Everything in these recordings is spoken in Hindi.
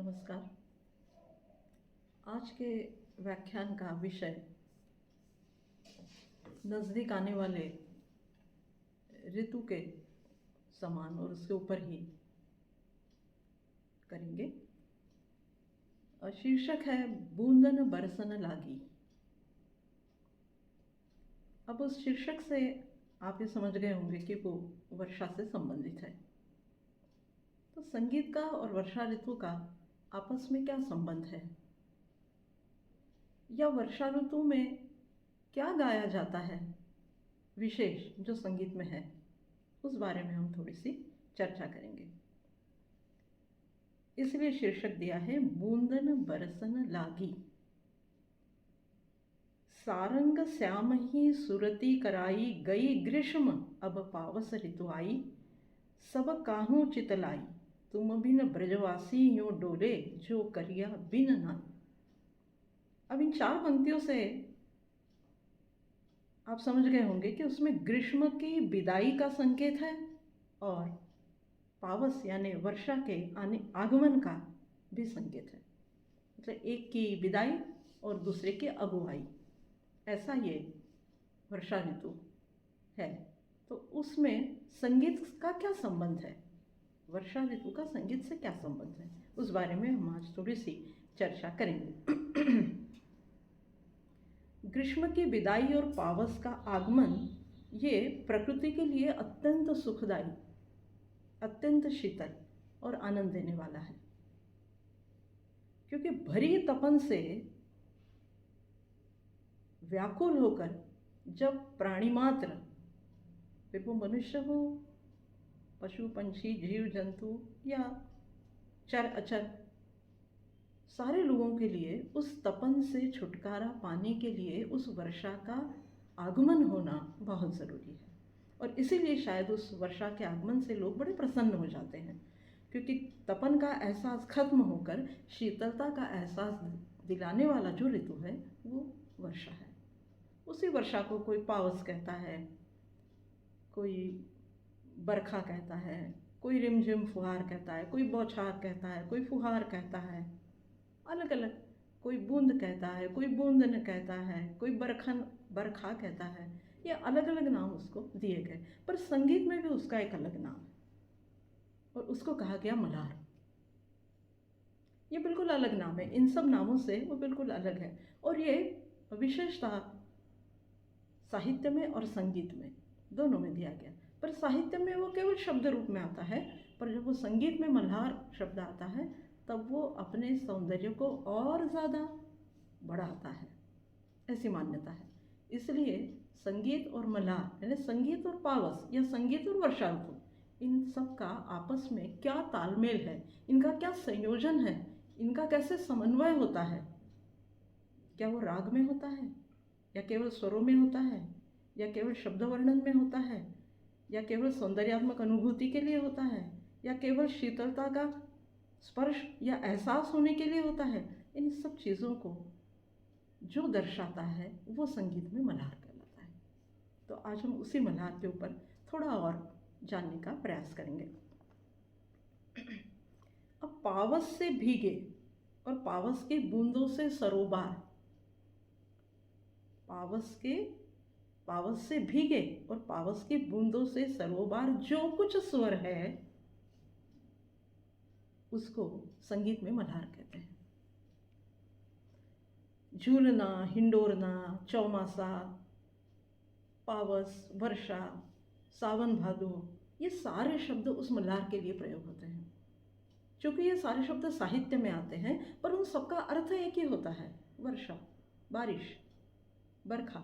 नमस्कार। आज के व्याख्यान का विषय नज़दीक आने वाले ऋतु के समान और उसके ऊपर ही करेंगे। शीर्षक है बूंदन बरसन लागी। अब उस शीर्षक से आप ये समझ गए होंगे कि वो वर्षा से संबंधित है। तो संगीत का और वर्षा ऋतु का आपस में क्या संबंध है, या वर्षा ऋतु में क्या गाया जाता है विशेष जो संगीत में है, उस बारे में हम थोड़ी सी चर्चा करेंगे। इसलिए शीर्षक दिया है बूंदन बरसन लागी। सारंग श्याम ही सुरती कराई, गई ग्रीष्म अब पावस ऋतु आई। सब काहू चितलाई, तुम बिन ब्रजवासी यूं डोले, जो करिया बिन नाई। अब इन 4 पंक्तियों से आप समझ गए होंगे कि उसमें ग्रीष्म की विदाई का संकेत है और पावस यानी वर्षा के आगमन का भी संकेत है। मतलब एक की विदाई और दूसरे की अगुवाई, ऐसा ये वर्षा ऋतु है। तो उसमें संगीत का क्या संबंध है, वर्षा ऋतु का संगीत से क्या संबंध है, उस बारे में हम आज थोड़ी सी चर्चा करेंगे। ग्रीष्म की विदाई और पावस का आगमन ये प्रकृति के लिए अत्यंत सुखदायी, अत्यंत शीतल और आनंद देने वाला है, क्योंकि भरी तपन से व्याकुल होकर जब प्राणी मात्र, फिर वो मनुष्य हो, पशु पंछी जीव जंतु या चर अचर, सारे लोगों के लिए उस तपन से छुटकारा पाने के लिए उस वर्षा का आगमन होना बहुत ज़रूरी है। और इसीलिए शायद उस वर्षा के आगमन से लोग बड़े प्रसन्न हो जाते हैं, क्योंकि तपन का एहसास खत्म होकर शीतलता का एहसास दिलाने वाला जो ऋतु है वो वर्षा है। उसी वर्षा को कोई पावस कहता है, कोई बरखा कहता है, कोई रिमझिम फुहार कहता है, कोई बौछार कहता है, कोई फुहार कहता है, अलग अलग, कोई बूंद कहता है, कोई बूंदन कहता है, कोई बरखा कहता है। ये अलग अलग नाम उसको दिए गए, पर संगीत में भी उसका एक अलग नाम है और उसको कहा गया मल्हार। ये बिल्कुल अलग नाम है, इन सब नामों से वो बिल्कुल अलग है। और ये विशेषता साहित्य में और संगीत में दोनों में दिया गया। पर साहित्य में वो केवल शब्द रूप में आता है, पर जब वो संगीत में मल्हार शब्द आता है तब वो अपने सौंदर्य को और ज़्यादा बढ़ाता है, ऐसी मान्यता है। इसलिए संगीत और मल्हार यानी संगीत और पावस या संगीत और वर्षा ऋतु, इन सब का आपस में क्या तालमेल है, इनका क्या संयोजन है, इनका कैसे समन्वय होता है। क्या वो राग में होता है, या केवल स्वरों में होता है, या केवल शब्द वर्णन में होता है, या केवल सौंदर्यात्मक अनुभूति के लिए होता है, या केवल शीतलता का स्पर्श या एहसास होने के लिए होता है। इन सब चीज़ों को जो दर्शाता है वो संगीत में मल्हार कहलाता है। तो आज हम उसी मल्हार के ऊपर थोड़ा और जानने का प्रयास करेंगे। अब पावस से भीगे और पावस की बूंदों से सरोबार, पावस से भीगे और पावस की बूंदों से सरोबार जो कुछ स्वर है उसको संगीत में मल्हार कहते हैं। झूलना, हिंडोरना, चौमासा, पावस, वर्षा, सावन भादो, ये सारे शब्द उस मल्हार के लिए प्रयोग होते हैं। क्योंकि ये सारे शब्द साहित्य में आते हैं, पर उन सबका अर्थ एक ही होता है, वर्षा, बारिश, बरखा।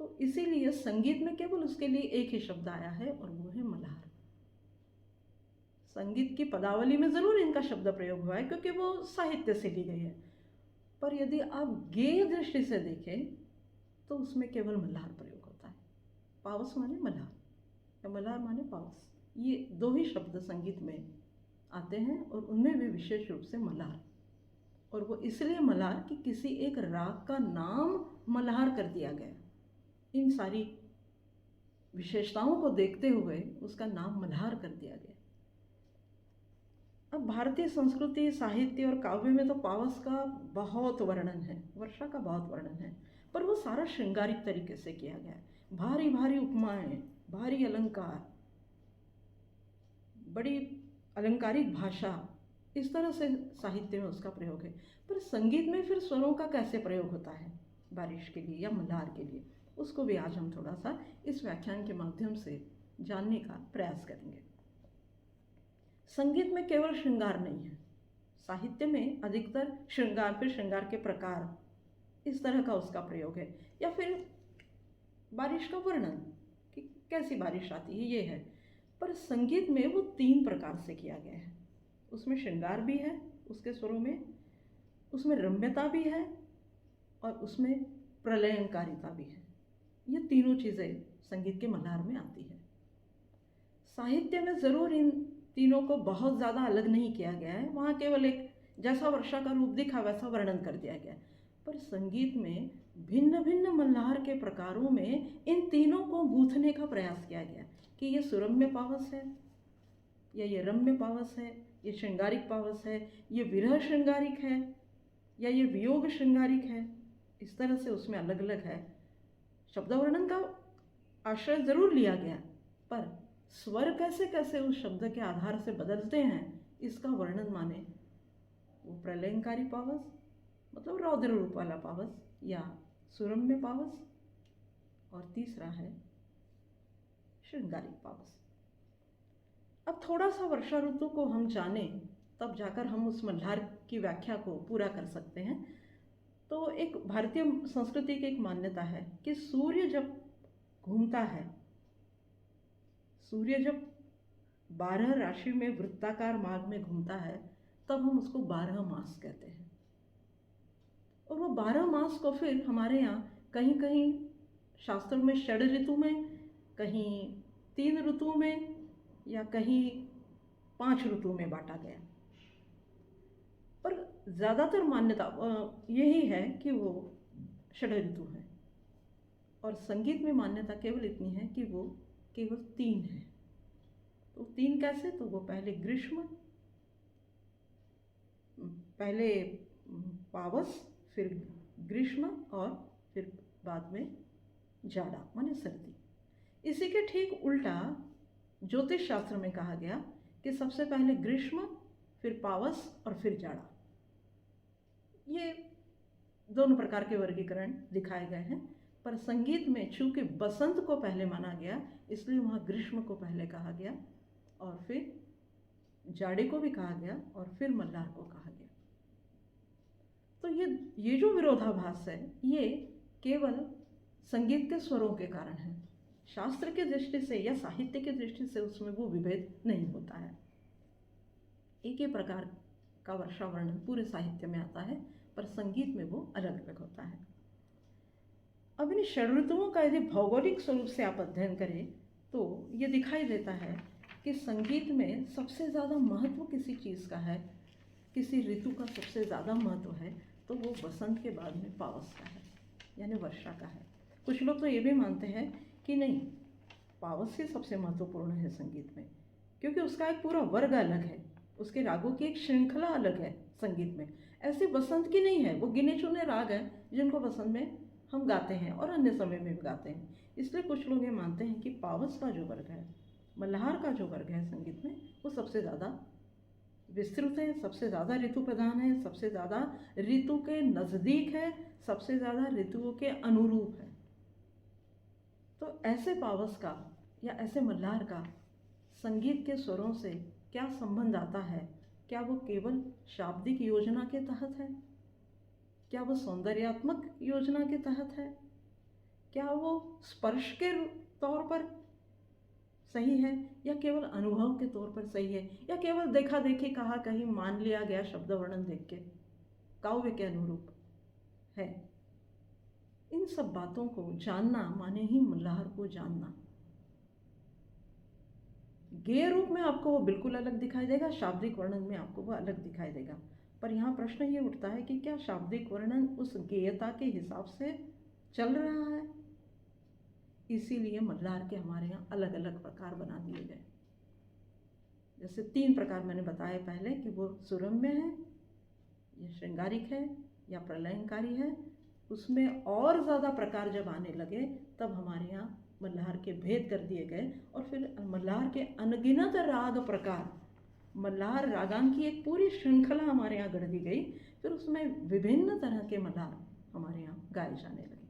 तो इसीलिए संगीत में केवल उसके लिए एक ही शब्द आया है और वो है मल्हार। संगीत की पदावली में ज़रूर इनका शब्द प्रयोग हुआ है क्योंकि वो साहित्य से ली गई है, पर यदि आप गेय दृष्टि से देखें तो उसमें केवल मल्हार प्रयोग होता है। पावस माने मल्हार या मल्हार माने पावस, ये 2 ही शब्द संगीत में आते हैं और उनमें भी विशेष रूप से मल्हार। और वो इसलिए मल्हार कि किसी एक राग का नाम मल्हार कर दिया गया। इन सारी विशेषताओं को देखते हुए उसका नाम मल्हार कर दिया गया। अब भारतीय संस्कृति, साहित्य और काव्य में तो पावस का बहुत वर्णन है, वर्षा का बहुत वर्णन है, पर वो सारा श्रृंगारिक तरीके से किया गया है। भारी भारी उपमाएं, भारी अलंकार, बड़ी अलंकारिक भाषा, इस तरह से साहित्य में उसका प्रयोग है। पर संगीत में फिर स्वरों का कैसे प्रयोग होता है बारिश के लिए या मल्हार के लिए, उसको भी आज हम थोड़ा सा इस व्याख्यान के माध्यम से जानने का प्रयास करेंगे। संगीत में केवल श्रृंगार नहीं है, साहित्य में अधिकतर श्रृंगार, फिर श्रृंगार के प्रकार, इस तरह का उसका प्रयोग है। या फिर बारिश का वर्णन कि कैसी बारिश आती है, ये है। पर संगीत में वो 3 प्रकार से किया गया है। उसमें श्रृंगार भी है उसके स्वरों में, उसमें रम्यता भी है और उसमें प्रलयंकारिता भी है। ये तीनों चीज़ें संगीत के मल्हार में आती है। साहित्य में ज़रूर इन तीनों को बहुत ज़्यादा अलग नहीं किया गया है, वहाँ केवल एक जैसा वर्षा का रूप दिखा वैसा वर्णन कर दिया गया है। पर संगीत में भिन्न भिन्न मल्हार के प्रकारों में इन तीनों को गूंथने का प्रयास किया गया कि ये सुरम्य पावस है, या ये रम्य पावस है, ये श्रृंगारिक पावस है, ये विरह श्रृंगारिक है, या ये वियोग श्रृंगारिक है। इस तरह से उसमें अलग अलग है। शब्द वर्णन का आश्रय जरूर लिया गया, पर स्वर कैसे कैसे उस शब्द के आधार से बदलते हैं, इसका वर्णन माने वो प्रलयंकारी पावस, मतलब रौद्र रूप वाला पावस, या सुरम्य पावस, और तीसरा है श्रृंगारिक पावस। अब थोड़ा सा वर्षा ऋतु को हम जानें, तब जाकर हम उस मल्हार की व्याख्या को पूरा कर सकते हैं। तो एक भारतीय संस्कृति की एक मान्यता है कि सूर्य जब घूमता है, सूर्य जब 12 राशि में वृत्ताकार मार्ग में घूमता है, तब हम उसको 12 मास कहते हैं। और वो 12 मास को फिर हमारे यहाँ कहीं कहीं शास्त्रों में षड ऋतु में, कहीं 3 ऋतुओं में, या कहीं 5 ऋतुओं में बांटा गया। पर ज़्यादातर मान्यता यही है कि वो षड ऋतु है। और संगीत में मान्यता केवल इतनी है कि वो केवल 3 है। तो 3 कैसे? तो वो पहले ग्रीष्म, पहले पावस, फिर ग्रीष्म, और फिर बाद में जाड़ा माने सर्दी। इसी के ठीक उल्टा ज्योतिष शास्त्र में कहा गया कि सबसे पहले ग्रीष्म, फिर पावस और फिर जाड़ा। ये दोनों प्रकार के वर्गीकरण दिखाए गए हैं। पर संगीत में चूंकि बसंत को पहले माना गया, इसलिए वहाँ ग्रीष्म को पहले कहा गया, और फिर जाड़े को भी कहा गया, और फिर मल्हार को कहा गया। तो ये जो विरोधाभास है, ये केवल संगीत के स्वरों के कारण है। शास्त्र की दृष्टि से या साहित्य की दृष्टि से उसमें वो विभेद नहीं होता है। एक ही प्रकार का वर्षा वर्णन पूरे साहित्य में आता है, पर संगीत में वो अलग अलग होता है। अब इन षड ऋतुओं का यदि भौगोलिक स्वरूप से आप अध्ययन करें, तो ये दिखाई देता है कि संगीत में सबसे ज़्यादा महत्व किसी चीज़ का है, किसी ऋतु का सबसे ज़्यादा महत्व है, तो वो बसंत के बाद में पावस का है, यानी वर्षा का है। कुछ लोग तो ये भी मानते हैं कि नहीं, पावस ही सबसे महत्वपूर्ण है संगीत में, क्योंकि उसका एक पूरा वर्ग अलग है, उसके रागों की एक श्रृंखला अलग है संगीत में। ऐसे बसंत की नहीं है, वो गिने चुने राग हैं जिनको बसंत में हम गाते हैं और अन्य समय में भी गाते हैं। इसलिए कुछ लोग ये मानते हैं कि पावस का जो वर्ग है, मल्हार का जो वर्ग है संगीत में, वो सबसे ज़्यादा विस्तृत है, सबसे ज़्यादा ऋतु प्रधान है, सबसे ज़्यादा ऋतु के नज़दीक है, सबसे ज़्यादा ऋतुओं के अनुरूप है। तो ऐसे पावस का या ऐसे मल्हार का संगीत के स्वरों से क्या संबंध आता है? क्या वो केवल शाब्दिक योजना के तहत है? क्या वो सौंदर्यात्मक योजना के तहत है? क्या वो स्पर्श के तौर पर सही है, या केवल अनुभव के तौर पर सही है, या केवल देखा देखी कहा कहीं मान लिया गया शब्द वर्णन देख के काव्य के अनुरूप है? इन सब बातों को जानना माने ही मल्हार को जानना। गेय रूप में आपको वो बिल्कुल अलग दिखाई देगा, शाब्दिक वर्णन में आपको वो अलग दिखाई देगा। पर यहाँ प्रश्न ये उठता है कि क्या शाब्दिक वर्णन उस गेयता के हिसाब से चल रहा है? इसीलिए मल्हार के हमारे यहाँ अलग अलग प्रकार बना दिए गए। जैसे 3 प्रकार मैंने बताए पहले कि वो सुरम्य है, या श्रृंगारिक है, या प्रलयंकारी है। उसमें और ज़्यादा प्रकार जब आने लगे तब हमारे यहाँ मल्हार के भेद कर दिए गए, और फिर मल्हार के अनगिनत राग प्रकार, मल्हार रागांग की एक पूरी श्रृंखला हमारे यहाँ गढ़ दी गई। फिर उसमें विभिन्न तरह के मल्हार हमारे यहाँ गाए जाने लगे।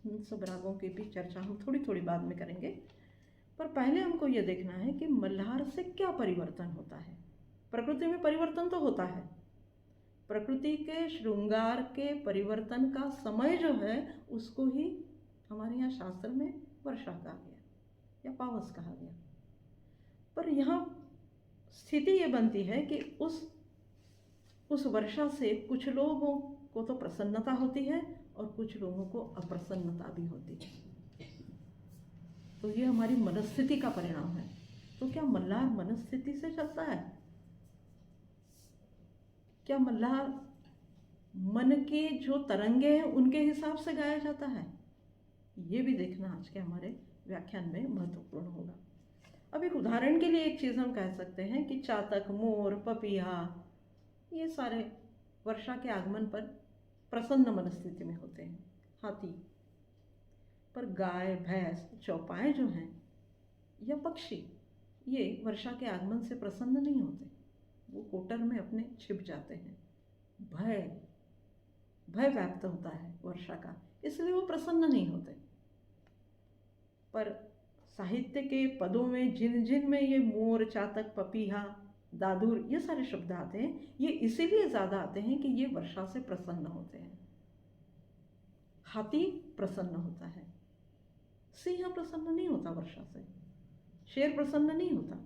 इन सब रागों की भी चर्चा हम थोड़ी थोड़ी बाद में करेंगे, पर पहले हमको ये देखना है कि मल्हार से क्या परिवर्तन होता है। प्रकृति में परिवर्तन तो होता है, प्रकृति के श्रृंगार के परिवर्तन का समय जो है उसको ही हमारे यहाँ शास्त्र में वर्षा कहा गया या पावस कहा गया। पर यहाँ स्थिति ये बनती है कि उस वर्षा से कुछ लोगों को तो प्रसन्नता होती है और कुछ लोगों को अप्रसन्नता भी होती है। तो ये हमारी मनस्थिति का परिणाम है। तो क्या मल्हार मनस्थिति से चलता है? क्या मल्हार मन के जो तरंगे हैं उनके हिसाब से गाया जाता है? ये भी देखना आज के हमारे व्याख्यान में महत्वपूर्ण होगा। अब एक उदाहरण के लिए एक चीज़ हम कह सकते हैं कि चातक, मोर, पपीहा, ये सारे वर्षा के आगमन पर प्रसन्न मनस्थिति में होते हैं। हाथी, पर गाय, भैंस, चौपाएँ जो हैं या पक्षी, ये वर्षा के आगमन से प्रसन्न नहीं होते। वो कोटर में अपने छिप जाते हैं। भय व्याप्त होता है वर्षा का, इसलिए वो प्रसन्न नहीं होते। पर साहित्य के पदों में जिन जिन में ये मोर, चातक, पपीहा, दादुर, ये सारे शब्द आते हैं, ये इसीलिए ज़्यादा आते हैं कि ये वर्षा से प्रसन्न होते हैं। हाथी प्रसन्न होता है, सिंह प्रसन्न नहीं होता वर्षा से, शेर प्रसन्न नहीं होता।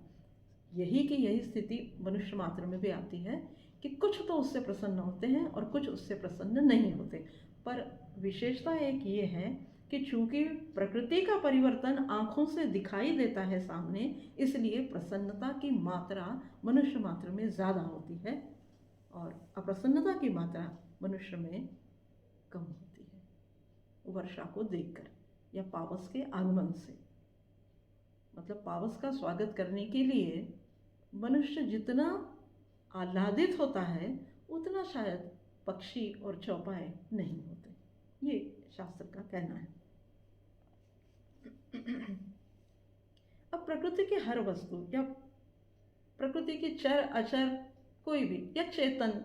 यही स्थिति मनुष्य मात्र में भी आती है कि कुछ तो उससे प्रसन्न होते हैं और कुछ उससे प्रसन्न नहीं होते। पर विशेषता एक ये है कि चूंकि प्रकृति का परिवर्तन आँखों से दिखाई देता है सामने, इसलिए प्रसन्नता की मात्रा मनुष्य मात्र में ज़्यादा होती है और अप्रसन्नता की मात्रा मनुष्य में कम होती है वर्षा को देखकर या पावस के आगमन से। मतलब पावस का स्वागत करने के लिए मनुष्य जितना आह्लादित होता है उतना शायद पक्षी और चौपाए नहीं होते, ये शास्त्र का कहना है। अब प्रकृति की हर वस्तु या प्रकृति की चर अचर कोई भी, या चेतन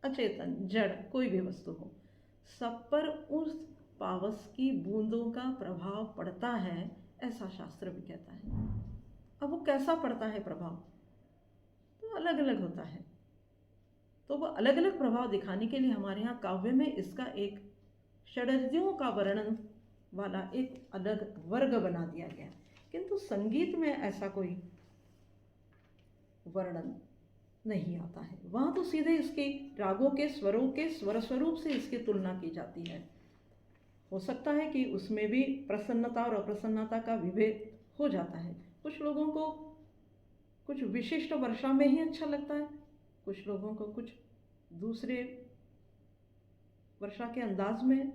अचेतन जड़ कोई भी वस्तु हो, सब पर उस पावस की बूंदों का प्रभाव पड़ता है, ऐसा शास्त्र भी कहता है। अब वो कैसा पड़ता है प्रभाव, तो अलग अलग होता है। तो वो अलग अलग प्रभाव दिखाने के लिए हमारे यहाँ काव्य में इसका एक षड्रियों का वर्णन वाला एक अलग वर्ग बना दिया गया। किंतु संगीत में ऐसा कोई वर्णन नहीं आता है। वहाँ तो सीधे इसके रागों के स्वरों के स्वर स्वरूप से इसकी तुलना की जाती है। हो सकता है कि उसमें भी प्रसन्नता और अप्रसन्नता का विभेद हो जाता है। कुछ लोगों को कुछ विशिष्ट वर्षा में ही अच्छा लगता है, कुछ लोगों को कुछ दूसरे वर्षा के अंदाज में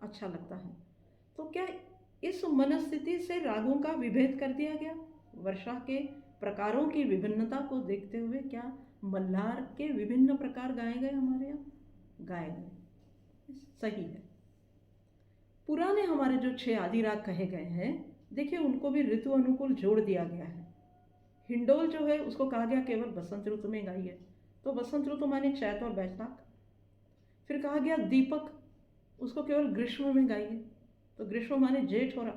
अच्छा लगता है। तो क्या इस मनस्थिति से रागों का विभेद कर दिया गया? वर्षा के प्रकारों की विभिन्नता को देखते हुए क्या मल्हार के विभिन्न प्रकार गाए गए? हमारे यहाँ गाए गए, सही है। पुराने हमारे जो 6 आदि राग कहे गए हैं, देखिए उनको भी ऋतु अनुकूल जोड़ दिया गया है। हिंडोल जो है उसको कहा गया केवल बसंत ऋतु में गाइए, तो बसंत ऋतु माने चैत और बैसाख। फिर कहा गया दीपक, उसको केवल ग्रीष्म में गाइए, तो ग्रीष्म माने जेठ और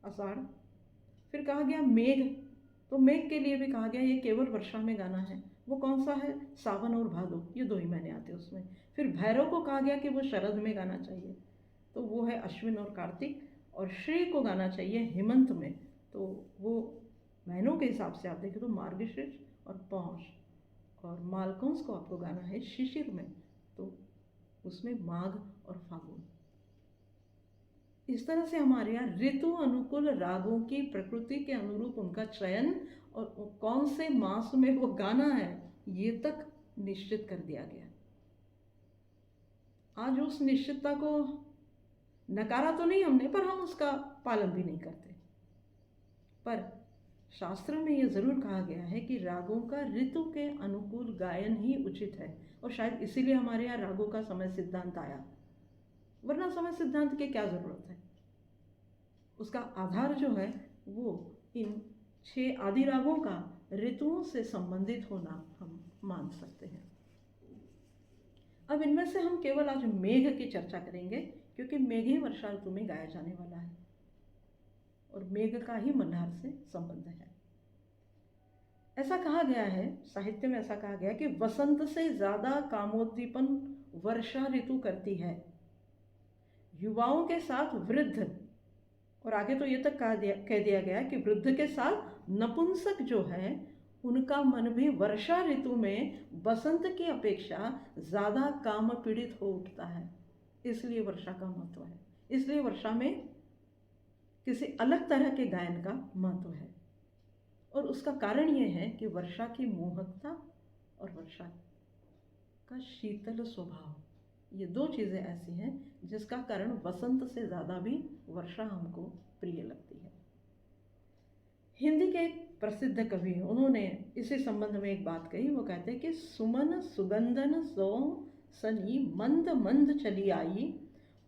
आषाढ़। फिर कहा गया मेघ, तो मेघ के लिए भी कहा गया ये केवल वर्षा में गाना है। वो कौन सा है? सावन और भादो, ये 2 ही महीने आते हैं उसमें। फिर भैरव को कहा गया कि वो शरद में गाना चाहिए, तो वो है अश्विन और कार्तिक। और श्री को गाना चाहिए हेमंत में, तो वो महीनों के हिसाब से आप देखें तो मार्गशीर्ष और पौष। और मालकंस को आपको गाना है शिशिर में, तो उसमें माघ और फागुन। इस तरह से हमारे यहाँ ऋतु अनुकूल रागों की प्रकृति के अनुरूप उनका चयन और कौन से मास में वो गाना है ये तक निश्चित कर दिया गया। आज उस निश्चितता को नकारा तो नहीं हमने, पर हम उसका पालन भी नहीं करते। पर शास्त्र में ये ज़रूर कहा गया है कि रागों का ऋतु के अनुकूल गायन ही उचित है, और शायद इसीलिए हमारे यहाँ रागों का समय सिद्धांत आया, वरना समय सिद्धांत की क्या ज़रूरत है। उसका आधार जो है वो इन 6 आदि रागों का ऋतुओं से संबंधित होना हम मान सकते हैं। अब इनमें से हम केवल आज मेघ की चर्चा करेंगे, क्योंकि मेघ ही वर्षा ऋतु में गाया जाने वाला है और मेघ का ही मल्हार से संबंध है। ऐसा कहा गया है, साहित्य में ऐसा कहा गया कि वसंत से ज़्यादा कामोद्दीपन वर्षा ऋतु करती है। युवाओं के साथ वृद्ध, और आगे तो ये तक कह दिया गया कि वृद्ध के साथ नपुंसक जो है उनका मन भी वर्षा ऋतु में बसंत की अपेक्षा ज़्यादा काम पीड़ित हो उठता है। इसलिए वर्षा का महत्व है, इसलिए वर्षा में किसी अलग तरह के गायन का महत्व है। और उसका कारण ये है कि वर्षा की मोहकता और वर्षा का शीतल स्वभाव, ये 2 चीज़ें ऐसी हैं जिसका कारण वसंत से ज़्यादा भी वर्षा हमको प्रिय लगती है। हिंदी के एक प्रसिद्ध कवि हैं, उन्होंने इसी संबंध में एक बात कही। वो कहते हैं कि सुमन सुगंधन सो सनी मंद मंद चली आई,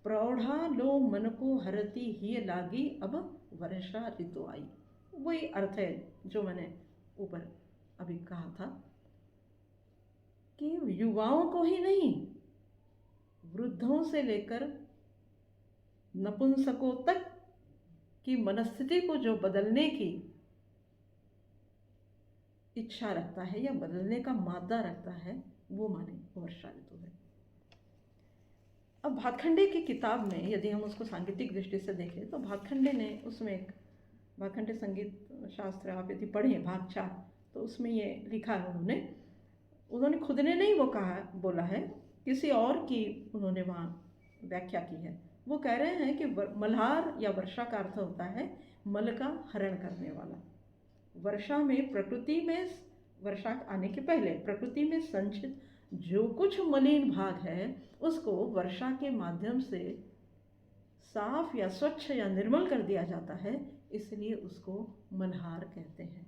प्रौढ़ा लो मन को हरती ही लागी, अब वर्षा ऋतु आई। वही अर्थ है जो मैंने ऊपर अभी कहा था कि युवाओं को ही नहीं, वृद्धों से लेकर नपुंसकों तक की मनस्थिति को जो बदलने की इच्छा रखता है या बदलने का मादा रखता है, वो माने वर्षा ऋतु है। अब भातखंडे की किताब में यदि हम उसको सांगीतिक दृष्टि से देखें तो भातखंडे ने उसमें एक भातखंडे संगीत शास्त्र आप यदि पढ़ें भाग 4, तो उसमें ये लिखा है उन्होंने खुद ने नहीं वो कहा बोला है, किसी और की उन्होंने वहाँ व्याख्या की है। वो कह रहे हैं कि मल्हार या वर्षा का अर्थ होता है मल का हरण करने वाला। वर्षा में प्रकृति में, वर्षा आने के पहले प्रकृति में संचित जो कुछ मलिन भाग है उसको वर्षा के माध्यम से साफ या स्वच्छ या निर्मल कर दिया जाता है, इसलिए उसको मल्हार कहते हैं।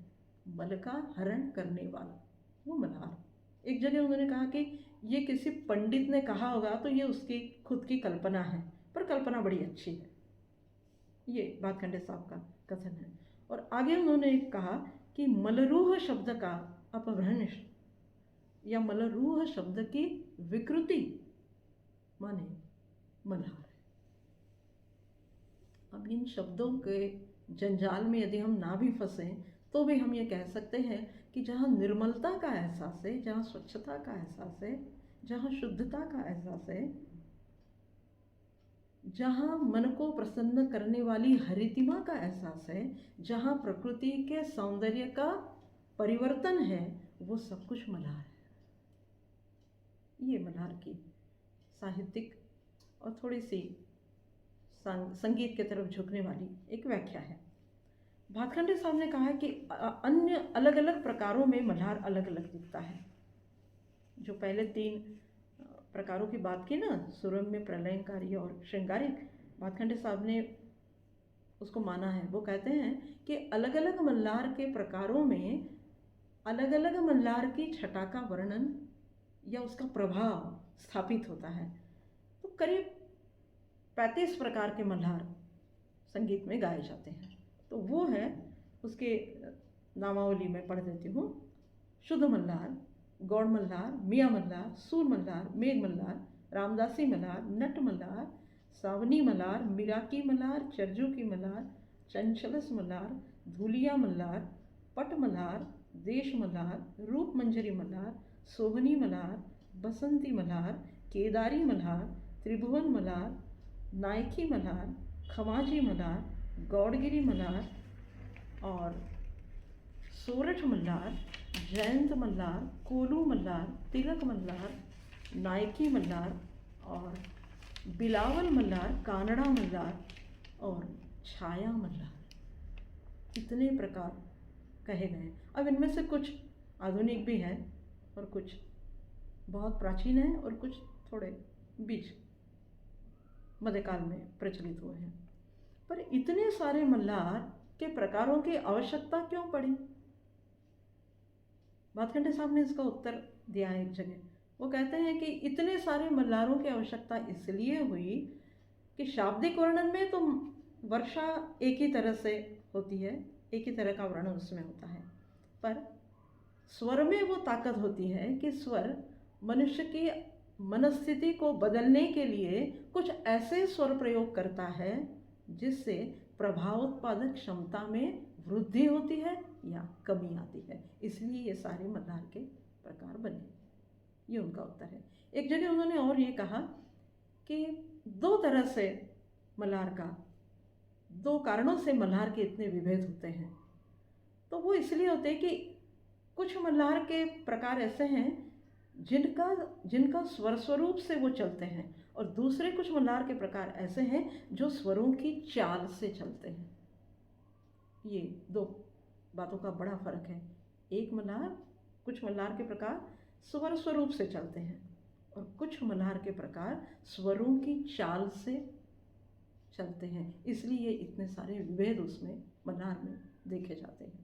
मल का हरण करने वाला वो मल्हार। एक जगह उन्होंने कहा कि ये किसी पंडित ने कहा होगा तो ये उसकी खुद की कल्पना है, पर कल्पना बड़ी अच्छी है। ये भातखंडे साहब का कथन है। और आगे उन्होंने कहा कि मलरूह शब्द का अपभ्रंश या मलरूह शब्द की विकृति माने मल्हार। अब इन शब्दों के जंजाल में यदि हम ना भी फंसें तो भी हम ये कह सकते हैं कि जहाँ निर्मलता का एहसास है, जहाँ स्वच्छता का एहसास है, जहाँ शुद्धता का एहसास है, जहाँ मन को प्रसन्न करने वाली हरितिमा का एहसास है, जहाँ प्रकृति के सौंदर्य का परिवर्तन है, वो सब कुछ मल्हार है। ये मल्हार की साहित्यिक और थोड़ी सी संगीत की तरफ झुकने वाली एक व्याख्या है। भातखंडे साहब ने कहा है कि अन्य अलग अलग प्रकारों में मल्हार अलग अलग दिखता है। जो पहले 3 प्रकारों की बात की ना, सुरम्य, प्रलयंकारी और श्रृंगारिक, भातखंडे साहब ने उसको माना है। वो कहते हैं कि अलग अलग मल्हार के प्रकारों में अलग अलग मल्हार की छटा का वर्णन या उसका प्रभाव स्थापित होता है। तो करीब 35 प्रकार के मल्हार संगीत में गाए जाते हैं। तो वो है, उसके नामावली में पढ़ देती हूँ। शुद्ध मल्हार, गौड़ मल्हार, मियाँ मल्हार, सूर मल्हार, मेघ मल्हार, रामदासी मल्हार, नट मल्हार, सावनी मल्हार, मिराकी मल्हार, चरजू मल्हार, चंचलस मल्हार, धूलिया मल्हार, पट मल्हार, देश मल्हार, रूप मंजरी मल्हार, सोहनी मल्हार, बसंती मल्हार, केदारी मल्हार, त्रिभुवन मल्हार, नायकी मल्हार, खमाजी मल्हार, गौड़गिरी मल्हार और सोरठ मल्हार, जयंत मल्हार, कोलू मल्हार, तिलक मल्हार, नायकी मल्हार और बिलावल मल्हार, कानड़ा मल्हार और छाया मल्हार। इतने प्रकार कहे गए। अब इनमें से कुछ आधुनिक भी हैं और कुछ बहुत प्राचीन हैं और कुछ थोड़े बीच मध्यकाल में प्रचलित हुए हैं। पर इतने सारे मल्हार के प्रकारों की आवश्यकता क्यों पड़ी? भातखंडे साहब ने इसका उत्तर दिया है एक जगह। वो कहते हैं कि इतने सारे मल्लारों की आवश्यकता इसलिए हुई कि शाब्दिक वर्णन में तो वर्षा एक ही तरह से होती है, एक ही तरह का वर्णन उसमें होता है, पर स्वर में वो ताकत होती है कि स्वर मनुष्य की मनस्थिति को बदलने के लिए कुछ ऐसे स्वर प्रयोग करता है जिससे प्रभावोत्पादक क्षमता में वृद्धि होती है या कमी आती है। इसलिए ये सारे मल्हार के प्रकार बने। ये उनका उत्तर है। एक जगह उन्होंने और ये कहा कि दो तरह से मल्हार का, दो कारणों से मल्हार के इतने विभेद होते हैं। तो वो इसलिए होते हैं कि कुछ मल्हार के प्रकार ऐसे हैं जिनका स्वर स्वरूप से वो चलते हैं, और दूसरे कुछ मल्हार के प्रकार ऐसे हैं जो स्वरों की चाल से चलते हैं। ये दो बातों का बड़ा फर्क है। एक मल्हार, कुछ मल्हार के प्रकार स्वर स्वरूप से चलते हैं, और कुछ मल्हार के प्रकार स्वरों की चाल से चलते हैं। इसलिए इतने सारे विभेद उसमें मल्हार में देखे जाते हैं।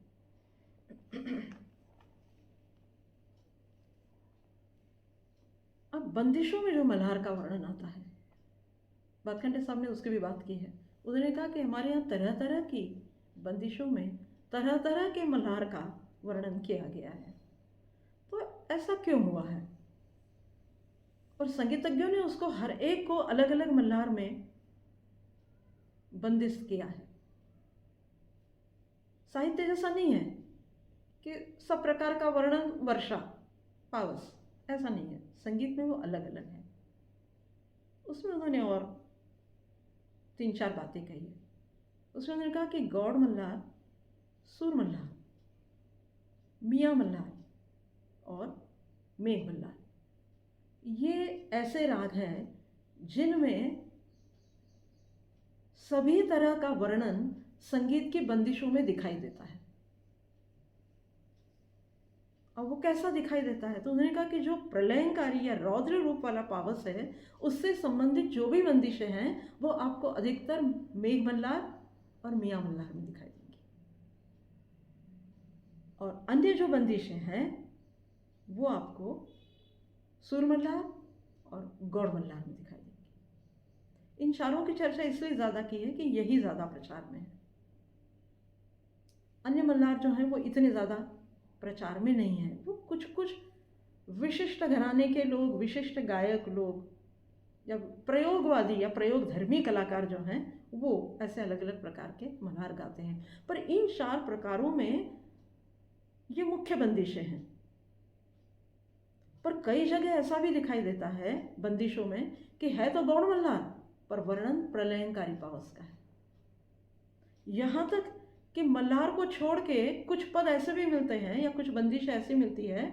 अब बंदिशों में जो मल्हार का वर्णन आता है, भातखंडे साहब ने उसकी भी बात की है। उन्होंने कहा कि हमारे यहाँ तरह तरह की बंदिशों में तरह तरह के मल्हार का वर्णन किया गया है। तो ऐसा क्यों हुआ है? और संगीतज्ञों ने उसको हर एक को अलग अलग मल्हार में बंदिश किया है। साहित्य जैसा नहीं है कि सब प्रकार का वर्णन वर्षा पावस, ऐसा नहीं है। संगीत में वो अलग अलग है। उसमें उन्होंने और 3-4 बातें कही है। उसमें उन्होंने कहा कि गौड़ मल्हार, सुर मल्हार, मियाँ मल्हार और मेघ मल्हार, ये ऐसे राग हैं जिनमें सभी तरह का वर्णन संगीत की बंदिशों में दिखाई देता है। और वो कैसा दिखाई देता है? तो उन्होंने कहा कि जो प्रलयंकारी या रौद्र रूप वाला पावस है, उससे संबंधित जो भी बंदिशें हैं वो आपको अधिकतर मेघ मल्हार और मियाँ मल्हार में दिखाई देंगी, और अन्य जो बंदिशें हैं वो आपको सुर मल्हार और गौड़ मल्हार में दिखाई देंगी। इन चारों की चर्चा इसलिए ज़्यादा की है कि यही ज़्यादा प्रचार में है। अन्य मल्हार जो हैं वो इतने ज़्यादा प्रचार में नहीं है। वो कुछ कुछ विशिष्ट घराने के लोग, विशिष्ट गायक लोग या प्रयोगवादी या प्रयोगधर्मी कलाकार जो हैं वो ऐसे अलग अलग प्रकार के मल्हार गाते हैं। पर इन 4 प्रकारों में ये मुख्य बंदिशें हैं। पर कई जगह ऐसा भी दिखाई देता है बंदिशों में कि है तो गौड़ मल्हार, पर वर्णन प्रलयंकारी पावस का है। यहाँ तक कि मल्हार को छोड़ के कुछ पद ऐसे भी मिलते हैं या कुछ बंदिश ऐसी मिलती है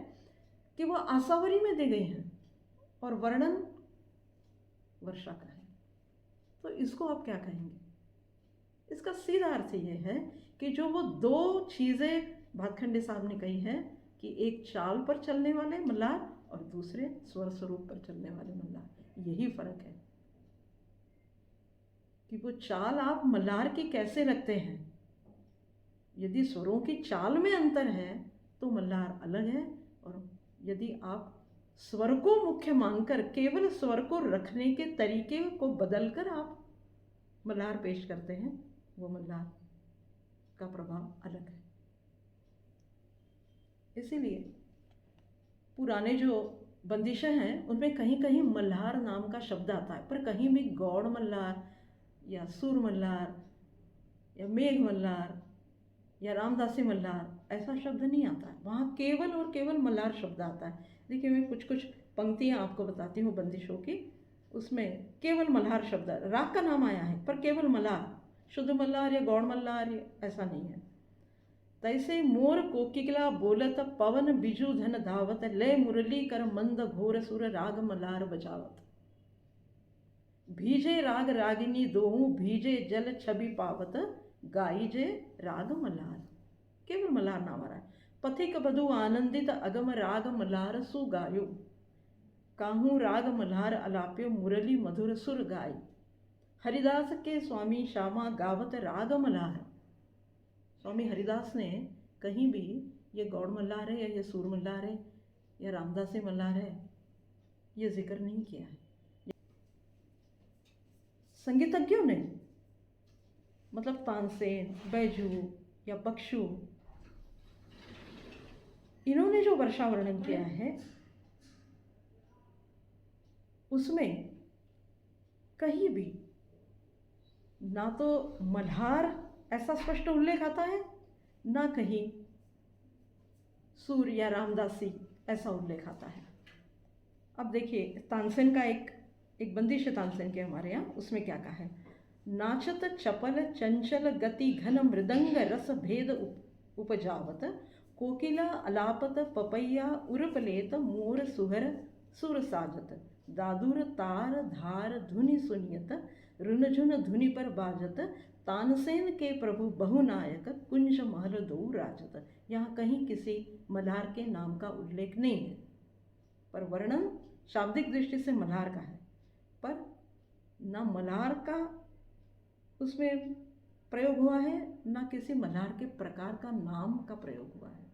कि वो आसावरी में दी गई हैं और वर्णन वर्षा का है। तो इसको आप क्या कहेंगे? इसका सीधा अर्थ ये है कि जो वो 2 चीज़ें भातखंडे साहब ने कही है कि एक चाल पर चलने वाले मल्हार और दूसरे स्वर स्वरूप पर चलने वाले मल्हार, यही फर्क है कि वो चाल आप मल्हार की कैसे रखते हैं। यदि स्वरों की चाल में अंतर है तो मल्हार अलग है, और यदि आप स्वर को मुख्य मानकर केवल स्वर को रखने के तरीके को बदलकर आप मल्हार पेश करते हैं, वो मल्हार का प्रभाव अलग है। इसीलिए पुराने जो बंदिशें हैं उनमें कहीं कहीं मल्हार नाम का शब्द आता है, पर कहीं भी गौड़ मल्हार या सुर मल्हार या मेघ मल्हार या रामदासी मल्हार ऐसा शब्द नहीं आता है। वहाँ केवल और केवल मल्हार शब्द आता है। देखिए, मैं कुछ कुछ पंक्तियाँ आपको बताती हूँ बंदिशों की। उसमें केवल मल्हार शब्द, राग का नाम आया है पर केवल मल्हार, शुद्ध मल्हार या गौड़ मल्हार ऐसा नहीं है। तैसे मोर कोकिला बोलत पवन बिजु धन धावत, लय मुरली कर मंद घोर सुर राग मल्हार बजावत। भीजे राग रागिनी दोहू भीजे जल छवि पावत, गाई जे राग मल्हार। केवल मल्हार नाम आ रहा है। पथिक बधु आनंदित अगम राग मल्हार सुगायो, काहू राग मल्हार अलाप्यो मुरली मधुर सुर गाय। हरिदास के स्वामी श्यामा गावत राग मल्हार, स्वामी हरिदास ने कहीं भी ये गौड़ मल्हार है या ये सूर मल्हार है या रामदासी मल्हार है ये जिक्र नहीं किया है। संगीतज्ञों ने मतलब तानसेन, बैजू या बक्षु, इन्होंने जो वर्षा वर्णन किया है उसमें कहीं भी ना तो मल्हार ऐसा स्पष्ट उल्लेख आता है, ना कहीं सूर या रामदासी ऐसा उल्लेख आता है। अब देखिए तानसेन का एक बंदिश है तानसेन के हमारे यहाँ, उसमें क्या कहा है? नाचत चपल चंचल गति घन मृदंग रस भेद उपजावत, कोकिला अलापत पपैया उर्पलेत मोर सुहर सुर साजत, दादुर तार धार धुनि सुनियत, रुनझुन धुनि पर बाजत, तानसेन के प्रभु बहुनायक कुंज महल दो राजत। यहाँ कहीं किसी मल्हार के नाम का उल्लेख नहीं है, पर वर्णन शाब्दिक दृष्टि से मल्हार का है, पर ना मल्हार का उसमें प्रयोग हुआ है, ना किसी मल्हार के प्रकार का नाम का प्रयोग हुआ है।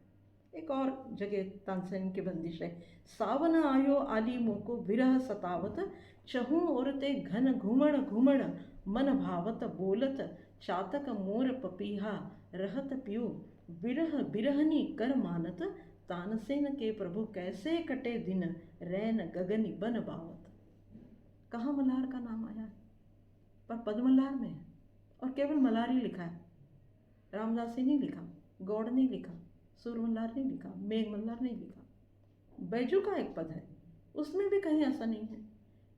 एक और जगह तानसेन की बंदिश है, सावन आयो आली मोको विरह सतावत, चहु औरते घन घुमण घुमण मन भावत, बोलत चातक मोर पपीहा रहत पियो, विरह बिरहनी कर मानत, तानसेन के प्रभु कैसे कटे दिन, रैन गगनी बन बावत। कहाँ मल्हार का नाम आया है? पर पद मल्हार में है और केवल मल्हार ही लिखा है, रामदासी नहीं लिखा, गौड़ नहीं लिखा, सूर मल्हार नहीं लिखा, मेघ मल्हार नहीं लिखा। बैजू का एक पद है, उसमें भी कहीं ऐसा नहीं है।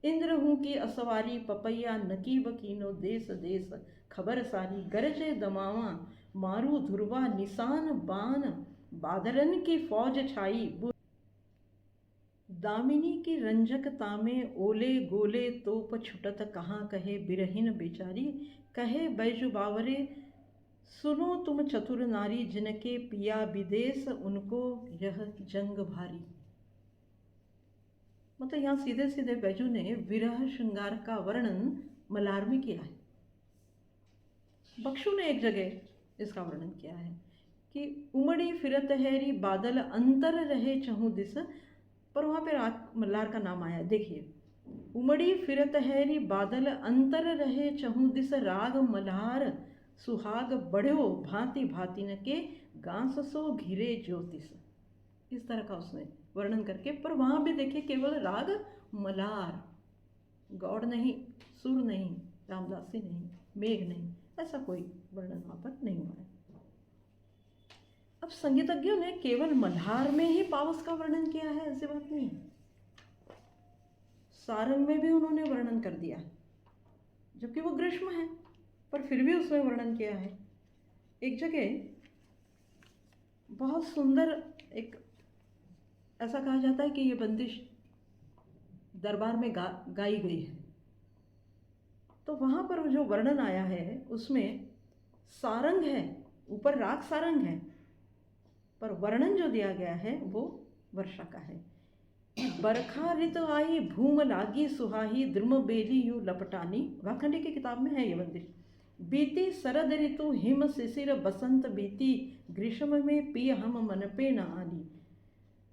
इंद्र हूँ की असवारी पपैया नकीब कीनो देश देश खबर सारी, गरजे दमावा मारू धुरवा निशान बान, बादरन की फौज छाई, दामिनी की रंजक तामे ओले गोले तोप छुटत, कहाँ कहे बिरहिन बेचारी, कहे बैजू बावरे सुनो तुम चतुर नारी, जिनके पिया विदेश उनको यह जंग भारी। मतलब यहाँ सीधे सीधे बैजू ने विरह श्रृंगार का वर्णन मल्हार में किया है। बक्षु ने एक जगह इसका वर्णन किया है कि उमड़ी फिरत हैरी बादल अंतर रहे चहु दिस, पर वहाँ पे मल्हार का नाम आया। देखिए, उमड़ी फिरत हैरी बादल अंतर रहे चहु दिस, राग मल्हार सुहाग बढ़ो भांति भांति न के, गांस सो घिरे ज्योतिष। इस तरह का उसने वर्णन करके, पर वहाँ भी देखिए केवल राग मल्हार, गौड़ नहीं, सुर नहीं, रामदासी नहीं, मेघ नहीं, ऐसा कोई वर्णन वहाँ पर नहीं हुआ है। अब संगीतज्ञों ने केवल मल्हार में ही पावस का वर्णन किया है ऐसी बात नहीं है, सारंग में भी उन्होंने वर्णन कर दिया, जबकि वो ग्रीष्म है पर फिर भी उसमें वर्णन किया है। एक जगह बहुत सुंदर एक ऐसा कहा जाता है कि ये बंदिश दरबार में गाई गई है, तो वहाँ पर जो वर्णन आया है उसमें सारंग है, ऊपर राग सारंग है, पर वर्णन जो दिया गया है वो वर्षा का है। बरखा ऋतु आई भूम लागी सुहाही, द्रुम बेली यू लपटानी, वाखंडी की किताब में है ये बंदिश। बीती शरद ऋतु हिम शिशिर बसंत बीती, ग्रीष्म में पिय हम मन पे न आनी,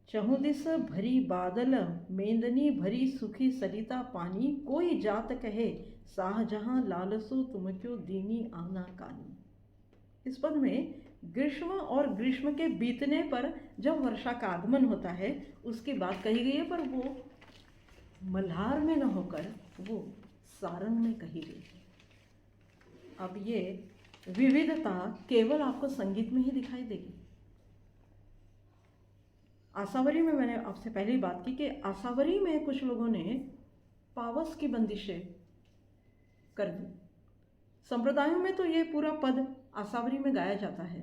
चहु दिस भरी बादल मेंदनी भरी सुखी सरिता पानी, कोई जात कहे शाहजहां लालसो तुम क्यों दीनी आना कानी। इस पद में ग्रीष्म और ग्रीष्म के बीतने पर जब वर्षा का आगमन होता है उसकी बात कही गई है, पर वो मल्हार में न होकर वो सारंग में कही गई है। अब ये विविधता केवल आपको संगीत में ही दिखाई देगी। आसावरी में मैंने आपसे पहले ही बात की कि आसावरी में कुछ लोगों ने पावस की बंदिशें कर दी। संप्रदायों में तो ये पूरा पद आसावरी में गाया जाता है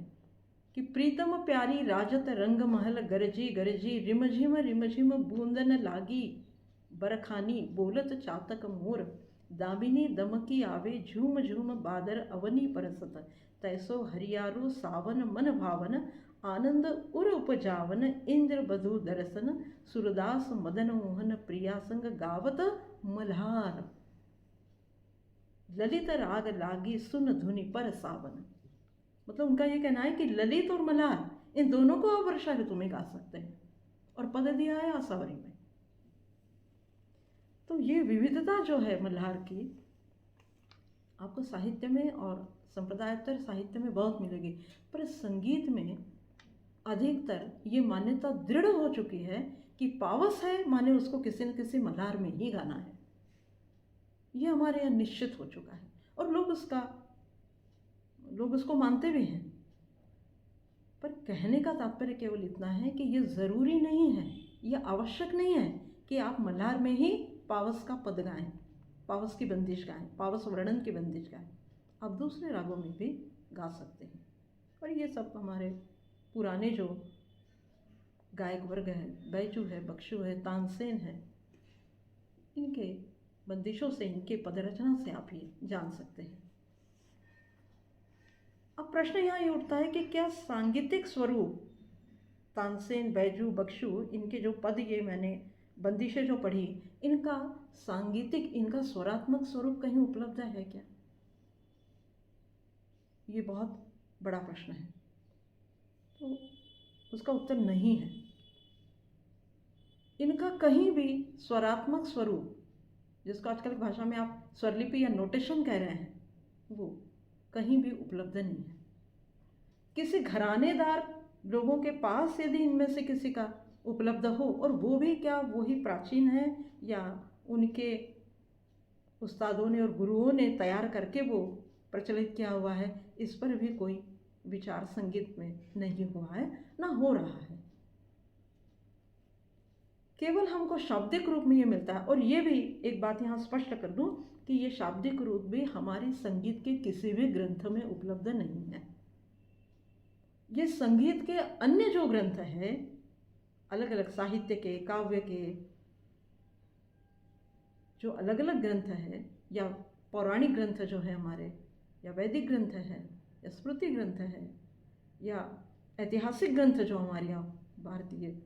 कि प्रीतम प्यारी राजत रंग महल, गरजी गरजी रिमझिम बूंदन लागी, बरखानी बोलत चातक मोर, दामिनी दमकी आवे झूम झूम बादर अवनी परसत, तैसो हरियारो सावन मन भावन, आनंद उर उपजावन, इंद्र बधु दर्शन, सुरदास मदन मोहन प्रिया संग गावत मल्हार, ललित राग लागी सुन धुनि पर सावन। मतलब उनका ये कहना है कि ललित और मल्हार इन दोनों को आप वर्षा ऋतु में गा सकते हैं, और पद दिया है आसावरी में। तो ये विविधता जो है मल्हार की आपको साहित्य में और संप्रदायोत्तर साहित्य में बहुत मिलेगी, पर संगीत में अधिकतर ये मान्यता दृढ़ हो चुकी है कि पावस है माने उसको किसी न किसी मल्हार में ही गाना है। ये हमारे यहाँ निश्चित हो चुका है और लोग उसको मानते भी हैं। पर कहने का तात्पर्य केवल इतना है कि ये ज़रूरी नहीं है, ये आवश्यक नहीं है कि आप मल्हार में ही पावस का पद गाएं, पावस की बंदिश गाएं, पावस वर्णन की बंदिश गाएं। आप दूसरे रागों में भी गा सकते हैं। और ये सब हमारे पुराने जो गायक वर्ग हैं, बैजू है, बख्शू है, तानसेन है, इनके बंदिशों से, इनके पदरचना से आप ये जान सकते हैं। अब प्रश्न यहाँ ये उठता है कि क्या सांगीतिक स्वरूप तानसेन, बैजू, बख्शू, इनके जो पद ये मैंने बंदिशें जो पढ़ी, इनका सांगीतिक, इनका स्वरात्मक स्वरूप कहीं उपलब्ध है क्या? ये बहुत बड़ा प्रश्न है। तो उसका उत्तर नहीं है। इनका कहीं भी स्वरात्मक स्वरूप, जिसको आजकल की भाषा में आप स्वरलिपि या नोटेशन कह रहे हैं, वो कहीं भी उपलब्ध नहीं है। किसी घरानेदार लोगों के पास यदि इनमें से किसी का उपलब्ध हो, और वो भी क्या वही प्राचीन है या उनके उस्तादों ने और गुरुओं ने तैयार करके वो प्रचलित किया हुआ है, इस पर भी कोई विचार संगीत में नहीं हुआ है, ना हो रहा है। केवल हमको शाब्दिक रूप में ये मिलता है। और ये भी एक बात यहाँ स्पष्ट कर दूँ कि ये शाब्दिक रूप भी हमारे संगीत के किसी भी ग्रंथ में उपलब्ध नहीं है। ये संगीत के अन्य जो ग्रंथ हैं, अलग अलग साहित्य के, काव्य के जो अलग अलग ग्रंथ हैं, या पौराणिक ग्रंथ जो है हमारे, या वैदिक ग्रंथ है, या स्मृति ग्रंथ है, या ऐतिहासिक ग्रंथ जो हमारे यहाँ भारतीय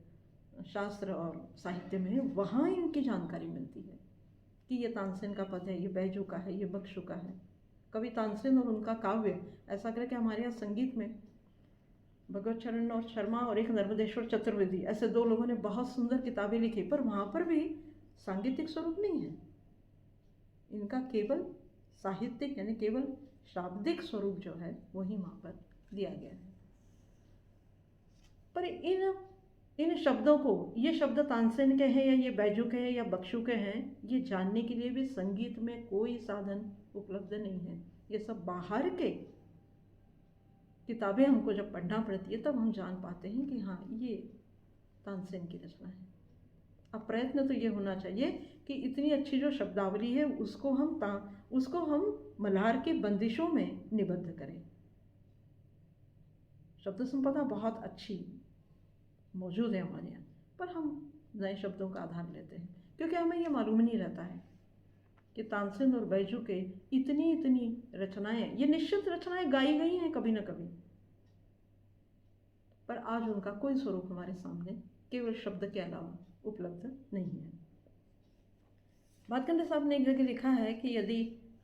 शास्त्र और साहित्य में है, वहाँ इनकी जानकारी मिलती है कि ये तानसेन का पद है, ये बैजू का है, ये बख्शू का है। कवि तानसेन और उनका काव्य ऐसा करके हमारे यहाँ संगीत में भगवत चरण और शर्मा और एक नर्मदेश्वर चतुर्वेदी, ऐसे दो लोगों ने बहुत सुंदर किताबें लिखी, पर वहाँ पर भी सांगीतिक स्वरूप नहीं है। इनका केवल साहित्यिक यानी केवल शाब्दिक स्वरूप जो है वही वहाँ पर दिया गया है। पर इन शब्दों को, ये शब्द तानसेन के हैं या ये बैजू के हैं या बख्शू के हैं, ये जानने के लिए भी संगीत में कोई साधन उपलब्ध नहीं है। ये सब बाहर के किताबें हमको जब पढ़ना पड़ती है तब हम जान पाते हैं कि हाँ ये तानसेन की रचना है। अब प्रयत्न तो ये होना चाहिए कि इतनी अच्छी जो शब्दावली है उसको हम मल्हार की बंदिशों में निबद्ध करें। शब्द संपदा बहुत अच्छी मौजूद है हमारे यहाँ, पर हम नए शब्दों का आधार लेते हैं क्योंकि हमें ये मालूम नहीं रहता है कि तानसेन और बैजू के इतनी रचनाएं, ये निश्चित रचनाएं गाई गई हैं कभी न कभी, पर आज उनका कोई स्वरूप हमारे सामने केवल शब्द के अलावा उपलब्ध नहीं है। भातखंडे साहब ने एक जगह लिखा है कि यदि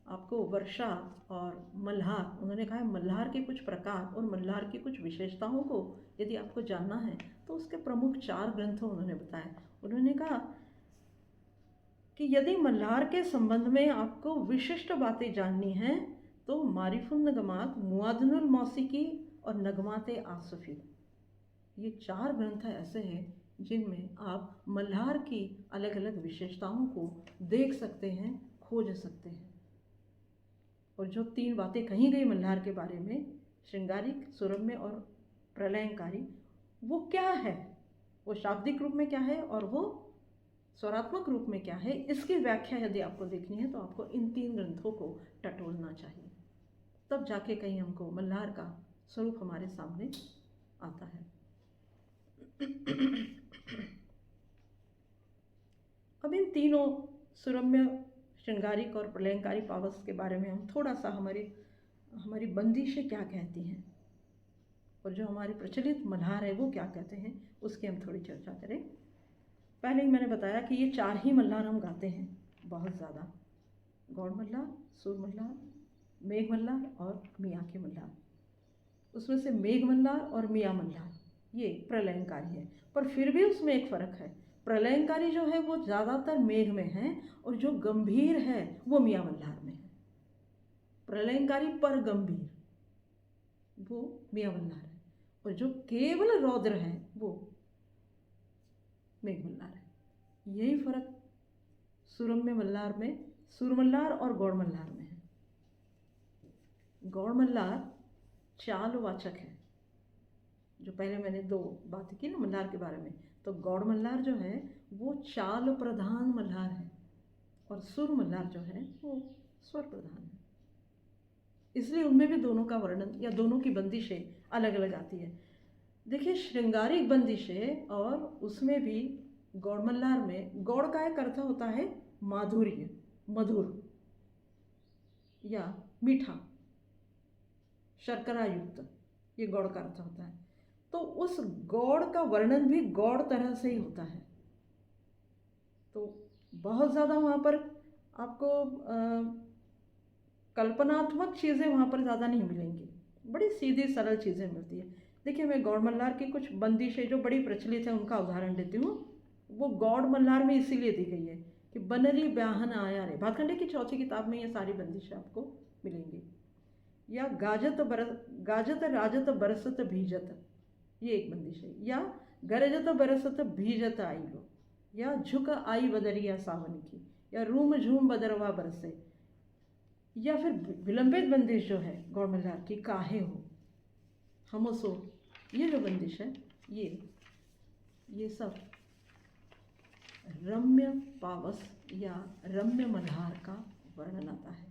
आपको वर्षा और मल्हार, उन्होंने कहा है मल्हार के कुछ प्रकार और मल्हार की कुछ विशेषताओं को यदि आपको जानना है तो उसके प्रमुख 4 ग्रंथों उन्होंने बताया। उन्होंने कहा कि यदि मल्हार के संबंध में आपको विशिष्ट बातें जाननी हैं तो मारिफुन नगमात, मुआदनुल मौसीकी और नगमात आसफी, ये 4 ग्रंथ ऐसे हैं जिनमें आप मल्हार की अलग अलग विशेषताओं को देख सकते हैं, खोज सकते हैं। और जो 3 बातें कही गई मल्हार के बारे में, श्रृंगारिक, सुरम्य और प्रलयंकारी, वो क्या है, वो शाब्दिक रूप में क्या है और वो स्वरात्मक रूप में क्या है, इसकी व्याख्या यदि आपको देखनी है तो आपको इन 3 ग्रंथों को टटोलना चाहिए, तब जाके कहीं हमको मल्हार का स्वरूप हमारे सामने आता है। अब इन तीनों सुरम्य, श्रृंगारिक और प्रलयंकारी पावस के बारे में हम थोड़ा सा हमारी बंदिशें क्या कहती हैं और जो हमारे प्रचलित मल्हार है वो क्या कहते हैं, उसकी हम थोड़ी चर्चा करें। पहले ही मैंने बताया कि ये 4 ही मल्हार हम गाते हैं बहुत ज़्यादा, गौड़ मल्हार, सुर मल्हार, मेघ मल्हार और मियाँ के मल्हार। उसमें से मेघ मल्हार और मियाँ मल्हार ये प्रलयंकारी है, पर फिर भी उसमें एक फ़र्क है। प्रलयंकारी जो है वो ज़्यादातर मेघ में है और जो गंभीर है वो मियाँ मल्हार में है। प्रलयंकारी पर गंभीर वो मियाँ मल्हार है, और जो केवल रौद्र है वो मेघ मल्हार है। यही फर्क सुरम्य मल्हार में, सुरमल्हार और गौड़ मल्हार में है। गौड़ मल्हार चालवाचक है, जो पहले मैंने दो बातें की ना मल्हार के बारे में, तो गौड़ मल्हार जो है वो चाल प्रधान मल्हार है और सुर मल्हार जो है वो स्वर प्रधान है। इसलिए उनमें भी दोनों का वर्णन या दोनों की बंदिशें अलग अलग आती है। देखिए, श्रृंगारिक बंदिशें और उसमें भी गौड़ मल्हार में गौड़ का एक अर्थ होता है माधुर्य, मधुर या मीठा, शर्करा युक्त, ये गौड़ का अर्थ होता है। तो उस गौड़ का वर्णन भी गौड़ तरह से ही होता है। तो बहुत ज़्यादा वहाँ पर आपको कल्पनात्मक चीज़ें वहाँ पर ज़्यादा नहीं मिलेंगी, बड़ी सीधी सरल चीज़ें मिलती है। देखिए, मैं गौड़ मल्हार की कुछ बंदिशें जो बड़ी प्रचलित हैं उनका उदाहरण देती हूँ। वो गौड़ मल्हार में इसीलिए दी गई है कि बनरी ब्याहन आया रे, भातखंडे की चौथी किताब में ये सारी बंदिशें आपको मिलेंगी। या गाजत राजत बरसत भीजत, ये एक बंदिश है। या गरजत बरसत भीजत आई लो, या झुक आई बदरिया सावन की, या रूम झूम बदरवा बरसे। या फिर विलंबित बंदिश जो है गौड़ मल्हार की, काहे हो हम सो, ये जो बंदिश है ये सब रम्य पावस या रम्य मल्हार का वर्णन आता है।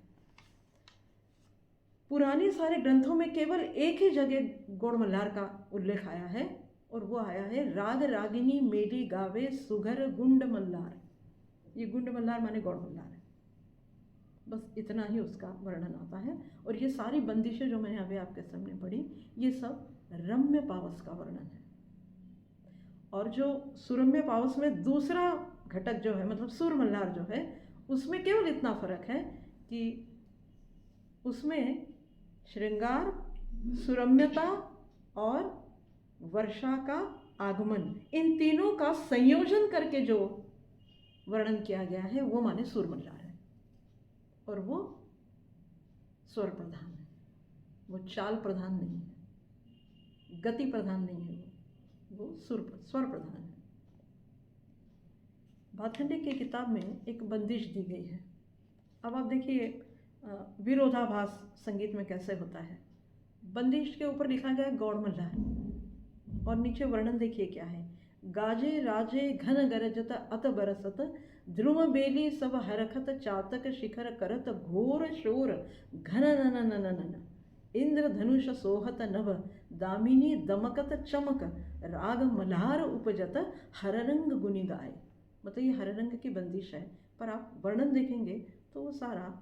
पुराने सारे ग्रंथों में केवल एक ही जगह गौड़ मल्हार का उल्लेख आया है, और वो आया है राग रागिनी मेली गावे सुघर गुंड मल्हार। ये गुंड मल्हार माने गौड़ मल्हार है। बस इतना ही उसका वर्णन आता है। और ये सारी बंदिशें जो मैंने अभी आपके सामने पढ़ी, ये सब रम्य पावस का वर्णन है। और जो सुरम्य पावस में दूसरा घटक जो है, मतलब सुर मल्हार जो है, उसमें केवल इतना फर्क है कि उसमें श्रृंगार, सुरम्यता और वर्षा का आगमन, इन तीनों का संयोजन करके जो वर्णन किया गया है वो माने सुर मल्हार है। और वो स्वर प्रधान है, वो चाल प्रधान नहीं है, गति प्रधान नहीं है, वो स्वर प्रधान है। भातखंडे की किताब में एक बंदिश दी गई है। अब आप देखिए विरोधाभास संगीत में कैसे होता है। बंदिश के ऊपर लिखा गया है गौड़ मल्हार, और नीचे वर्णन देखिए क्या है। गाजे राजे घन गरजत अत बरसत, ध्रुव बेली सब हरखत चातक शिखर करत, घोर शोर घन नन नन नन, इंद्र धनुष सोहत नभ, दामिनी दमकत चमक, राग मल्हार उपजत, हररंग गुनि गाय। मतलब ये हररंग की बंदिश है, पर आप वर्णन देखेंगे तो वो सारा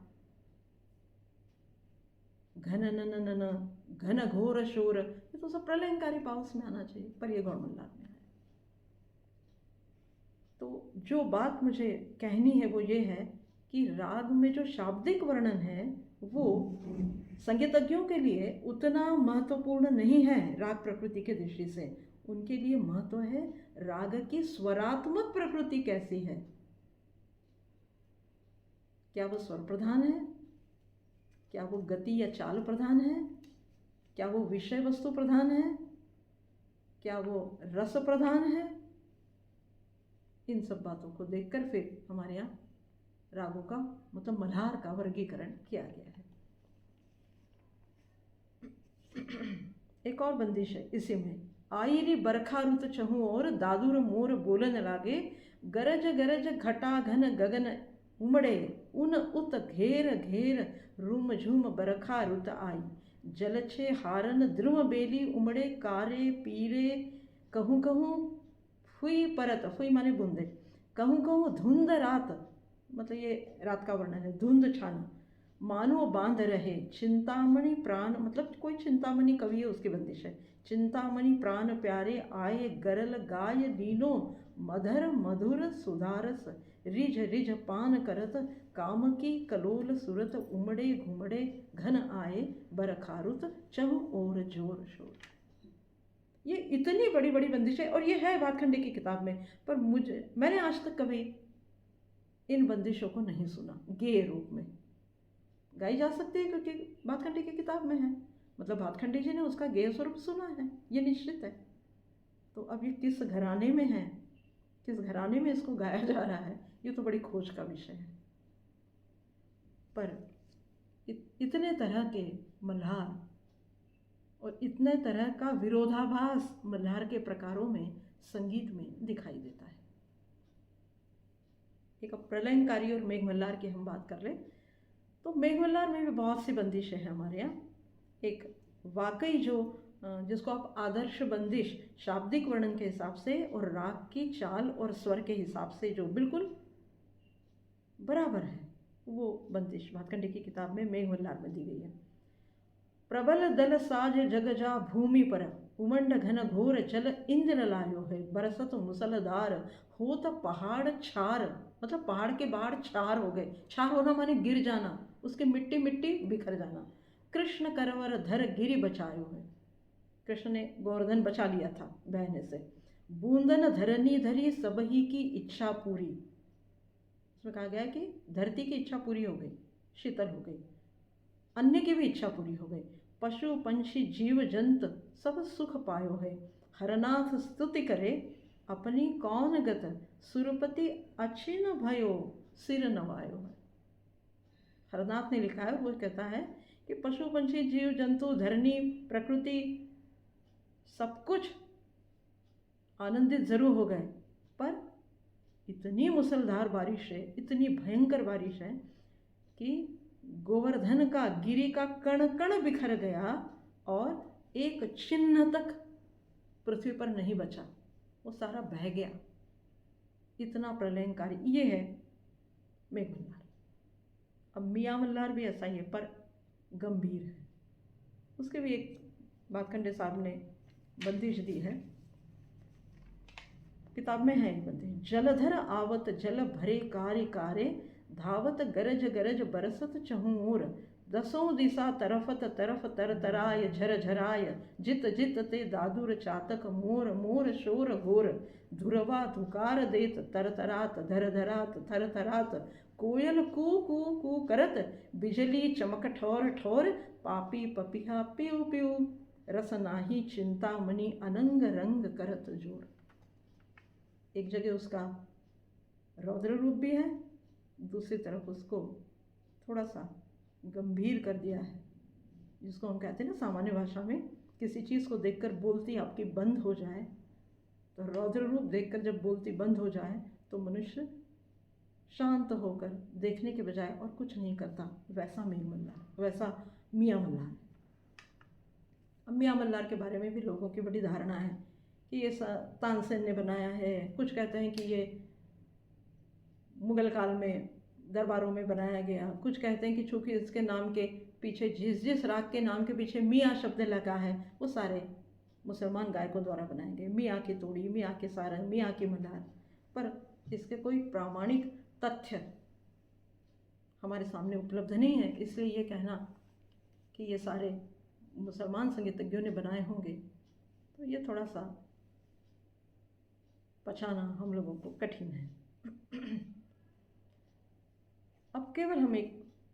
घन नन नन, घन घोर शोर, ये तो सब प्रलयंकारी पावस में आना चाहिए, पर ये गौड़ मल्हार में है। तो जो बात मुझे कहनी है वो ये है कि राग में जो शाब्दिक वर्णन है वो संगीतज्ञों के लिए उतना महत्वपूर्ण नहीं है राग प्रकृति के दृष्टि से। उनके लिए महत्व है राग की स्वरात्मक प्रकृति कैसी है। क्या वो स्वर प्रधान है, क्या वो गति या चाल प्रधान है, क्या वो विषय वस्तु प्रधान है, क्या वो रस प्रधान है। इन सब बातों को देखकर फिर हमारे यहाँ रागों का मतलब मल्हार का वर्गीकरण किया गया है। एक और बंदिश है इसी में। आई री बरखा रुत चहु और दादुर मोर बोलन लागे, गरज गरज घटा घन गगन उमड़े, उन उत घेर घेर रूम झूम बरखा रुत आई, जलछे हारन ध्रुव बेली उमड़े, कारे पीरे कहूँ कहूँ फुई परत, फुई माने बूंदे, कहूँ कहूँ धुंध रात, मतलब ये रात का वर्णन है, धुंध छाना, मानो बांध रहे चिंतामणि प्राण, मतलब कोई चिंतामणि कवि है उसकी बंदिश है। चिंतामणि प्राण प्यारे आए गरल गाय लीनो, मधर मधुर सुधारस रिझ रिझ पान करत, काम की कलोल सुरत उमड़े घुमड़े घन आए, बरखारुत चहु ओर जोर शोर। ये इतनी बड़ी बड़ी बंदिश है और ये है भातखंडे की किताब में, पर मैंने आज तक कभी इन बंदिशों को नहीं सुना गेय रूप में। गाई जा सकती है क्योंकि भातखंडे की किताब में है, मतलब भातखंडे जी ने उसका गेय स्वरूप सुना है, ये निश्चित है। तो अब ये किस घराने में है, किस घराने में इसको गाया जा रहा है, ये तो बड़ी खोज का विषय है। पर इतने तरह के मल्हार और इतने तरह का विरोधाभास मल्हार के प्रकारों में संगीत में दिखाई देता है। एक प्रलयंकारी और मेघ मल्हार की हम बात कर लें तो मेघ मल्हार में भी बहुत सी बंदिशें हैं हमारे यहाँ। एक वाकई जो जिसको आप आदर्श बंदिश शाब्दिक वर्णन के हिसाब से और राग की चाल और स्वर के हिसाब से जो बिल्कुल बराबर है, वो बंदिश भातखंडे की किताब में मेघ मल्हार में दी गई है। प्रबल दल साज जग जा भूमि पर, उमंड घन घोर चल इंद्र लायो है, बरसत मुसलधार होत पहाड़ छार, मतलब पहाड़ के बाहर छार हो गए। छार होना माने गिर जाना, उसके मिट्टी मिट्टी बिखर जाना। कृष्ण करवर धर गिरि बचायो है, कृष्ण ने गोवर्धन बचा लिया था बहने से। बूंदन धरनी धरी सबही की इच्छा पूरी, उसमें कहा गया कि धरती की इच्छा पूरी हो गई, शीतल हो गई, अन्य की भी इच्छा पूरी हो गई। पशु पंछी जीव जंत सब सुख पायो है, हरनाथ स्तुति करे अपनी कौन गत, सुरपति अछिन भयो सिर नवायो है। हरनाथ ने लिखा है, वो कहता है कि पशु पंछी जीव जंतु धरनी प्रकृति सब कुछ आनंदित जरूर हो गए, पर इतनी मुसलधार बारिश है, इतनी भयंकर बारिश है कि गोवर्धन का गिरि का कण कण बिखर गया और एक चिन्ह तक पृथ्वी पर नहीं बचा, वो सारा बह गया। इतना प्रलयंकारी ये है मेघ मल्हार। अब मियाँ मल्हार भी ऐसा ही है, पर गंभीर है। उसके भी एक भातखंडे साहब ने बंदिश दी है, किताब में है एक बंदिश। जलधर आवत जल भरे कार्य कारे, धावत गरज गरज बरसत चहूर, दसों दिशा तरफत तरफ तर तराय झर झराय, जित जित ते दादुर चातक मोर मोर शोर घोर, धुरवा धुकार देत तर तरात धर धरात थर थरात, कोयल कू कू कू करत, बिजली चमक ठोर ठोर, पापी पपिहा पियू पियू, रस नाही चिंतामणि अनंग रंग करत जोर। एक जगह उसका रौद्र रूप भी है, दूसरी तरफ उसको थोड़ा सा गंभीर कर दिया है, जिसको हम कहते हैं ना सामान्य भाषा में, किसी चीज़ को देखकर बोलती आपकी बंद हो जाए, तो रौद्र रूप देखकर जब बोलती बंद हो जाए तो मनुष्य शांत होकर देखने के बजाय और कुछ नहीं करता, वैसा मेघ मल्हार, वैसा मियाँ मल्हार। अब मियाँ मल्हार के बारे में भी लोगों की बड़ी धारणा है कि ये तानसेन ने बनाया है, कुछ कहते हैं कि ये मुगल काल में दरबारों में बनाया गया, कुछ कहते हैं कि चूँकि इसके नाम के पीछे जिस राग के नाम के पीछे मियाँ शब्द लगा है वो सारे मुसलमान गायकों द्वारा बनाए गए, मियाँ की तोड़ी, मियाँ के सारंग, मियाँ की मल्हार। पर इसके कोई प्रामाणिक तथ्य हमारे सामने उपलब्ध नहीं है, इसलिए ये कहना कि ये सारे मुसलमान संगीतज्ञों ने बनाए होंगे तो ये थोड़ा सा पछाना हम लोगों को कठिन है। अब केवल हम एक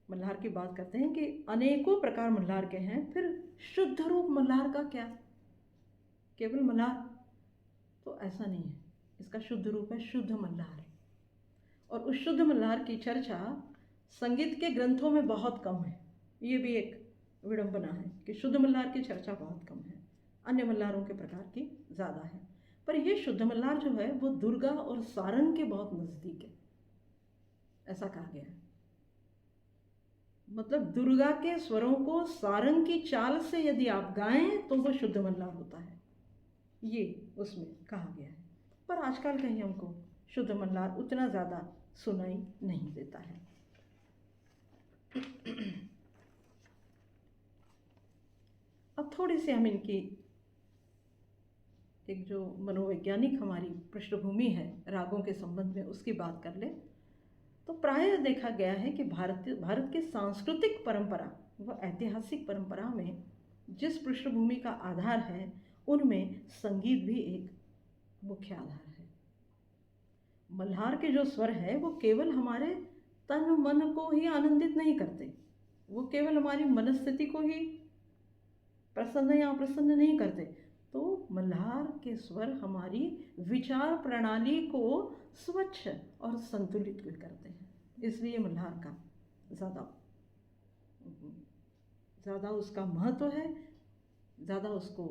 मल्हार की बात करते हैं कि अनेकों प्रकार मल्हार के हैं, फिर शुद्ध रूप मल्हार का क्या? केवल मल्हार तो ऐसा नहीं है, इसका शुद्ध रूप है शुद्ध मल्हार। और उस शुद्ध मल्हार की चर्चा संगीत के ग्रंथों में बहुत कम है। ये भी एक विडंबना है कि शुद्ध मल्हार की चर्चा बहुत कम है, अन्य मल्हारों के प्रकार की ज़्यादा है। पर ये शुद्ध मल्हार जो है वो दुर्गा और सारंग के बहुत नज़दीक है, ऐसा कहा गया है। मतलब दुर्गा के स्वरों को सारंग की चाल से यदि आप गाएं तो वो शुद्ध मल्हार होता है, ये उसमें कहा गया है। पर आजकल कहीं हमको शुद्ध मल्हार उतना ज़्यादा सुनाई नहीं देता है। अब थोड़ी सी हम इनकी एक जो मनोवैज्ञानिक हमारी पृष्ठभूमि है रागों के संबंध में उसकी बात कर ले, तो प्रायः देखा गया है कि भारत की सांस्कृतिक परंपरा व ऐतिहासिक परंपरा में जिस पृष्ठभूमि का आधार है उनमें संगीत भी एक मुख्य आधार है। मल्हार के जो स्वर है वो केवल हमारे तन मन को ही आनंदित नहीं करते, वो केवल हमारी मनस्थिति को ही प्रसन्न या अप्रसन्न नहीं करते, तो मल्हार के स्वर हमारी विचार प्रणाली को स्वच्छ और संतुलित भी करते हैं। इसलिए मल्हार का ज़्यादा उसका महत्व है, ज़्यादा उसको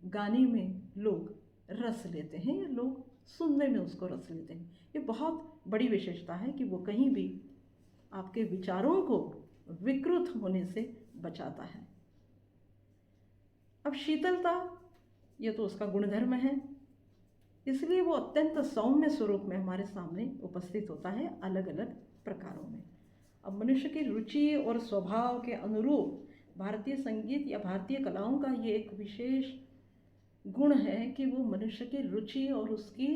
गाने में लोग रस लेते हैं या लोग सुनने में उसको रस लेते हैं। ये बहुत बड़ी विशेषता है कि वो कहीं भी आपके विचारों को विकृत होने से बचाता है। अब शीतलता, ये तो उसका गुणधर्म है, इसलिए वो अत्यंत सौम्य स्वरूप में हमारे सामने उपस्थित होता है अलग अलग प्रकारों में। अब मनुष्य की रुचि और स्वभाव के अनुरूप भारतीय संगीत या भारतीय कलाओं का ये एक विशेष गुण है कि वो मनुष्य की रुचि और उसकी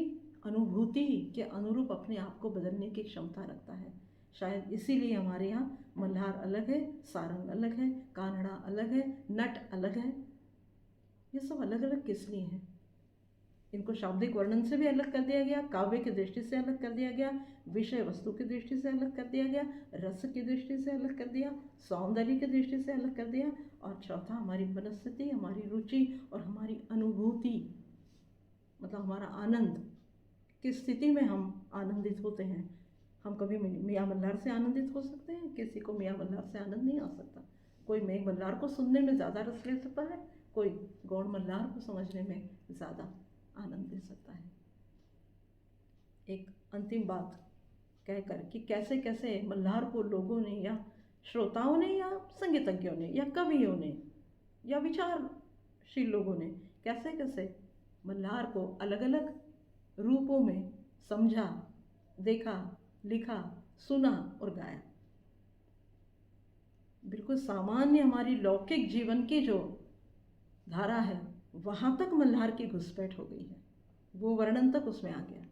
अनुभूति के अनुरूप अपने आप को बदलने की क्षमता रखता है। शायद इसीलिए हमारे यहाँ मल्हार अलग है, सारंग अलग है, कान्हड़ा अलग है, नट अलग है। ये सब अलग अलग किस लिए हैं? इनको शाब्दिक वर्णन से भी अलग कर दिया गया, काव्य की दृष्टि से अलग कर दिया गया, विषय वस्तु की दृष्टि से अलग कर दिया गया, रस की दृष्टि से अलग कर दिया, सौंदर्य की दृष्टि से अलग कर दिया, और चौथा हमारी मनस्थिति, हमारी रुचि और हमारी अनुभूति, मतलब हमारा आनंद, किस स्थिति में हम आनंदित होते हैं। हम कभी मियाँ मल्हार से आनंदित हो सकते हैं, किसी को मियाँ मल्हार से आनंद नहीं आ सकता। कोई मेघ मल्हार को सुनने में ज़्यादा रस ले सकता है, कोई गौड़ मल्हार को समझने में ज़्यादा आनंद दे सकता है। एक अंतिम बात कहकर कि कैसे कैसे मल्हार को लोगों ने या श्रोताओं ने या संगीतज्ञों ने या कवियों ने या विचारशील लोगों ने कैसे कैसे मल्हार को अलग अलग रूपों में समझा, देखा, लिखा, सुना और गाया। बिल्कुल सामान्य हमारी लौकिक जीवन की जो धारा है वहाँ तक मल्हार की घुसपैठ हो गई है, वो वर्णन तक उसमें आ गया।